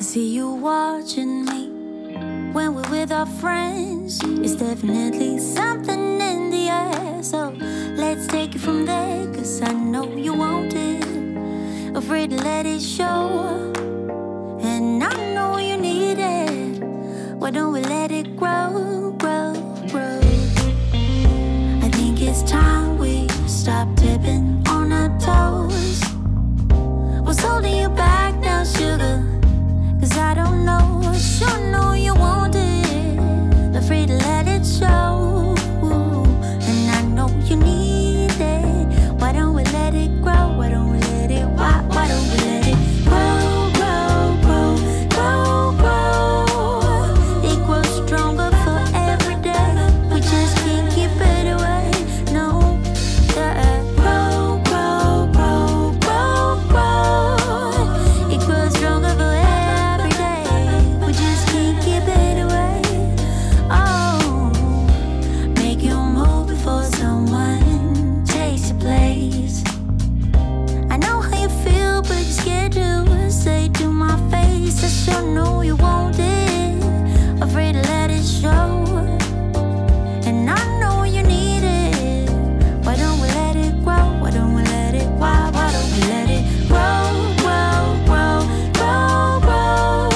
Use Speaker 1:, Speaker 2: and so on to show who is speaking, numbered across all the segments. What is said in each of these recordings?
Speaker 1: see you watching me when we're with our friends. It's definitely something in the air. So let's take it from there, 'cause I know you want it. Afraid to let it show, and I know you need it. Why don't we let it grow, grow, grow? I think it's time we stop tipping on our toes. What's holding you back now, sugar? 'Cause I don't know, sure know you want it. Afraid to let it show, and I know you need it. Why don't we let it grow? Why don't we let it, why don't we let it grow, grow, grow, grow, grow? It grows stronger for every day. We just can't keep it away, no. Yeah. Grow, grow, grow, grow, grow. It grows stronger for every day. We just can't keep it away. Oh, make you move before someone takes your place. I know how you feel, but you're scared to say to my face. I sure know you want it. Afraid to let it show, and I know you need it. Why don't we let it grow? Why don't we let it, why don't we let it grow, grow, grow, grow, grow?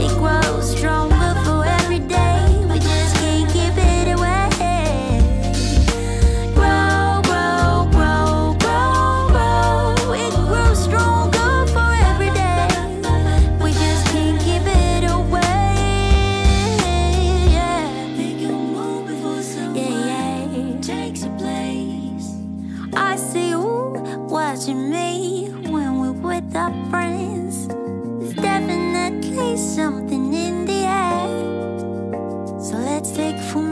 Speaker 1: It grows stronger for every day. We just can't keep it away. Grow, grow, grow, grow, grow. It grows stronger for every day. We just can't keep it away. Yeah. Make you move before someone takes your place. I see you watching me when we're with our friends. There's definitely something in the air. So let's take it from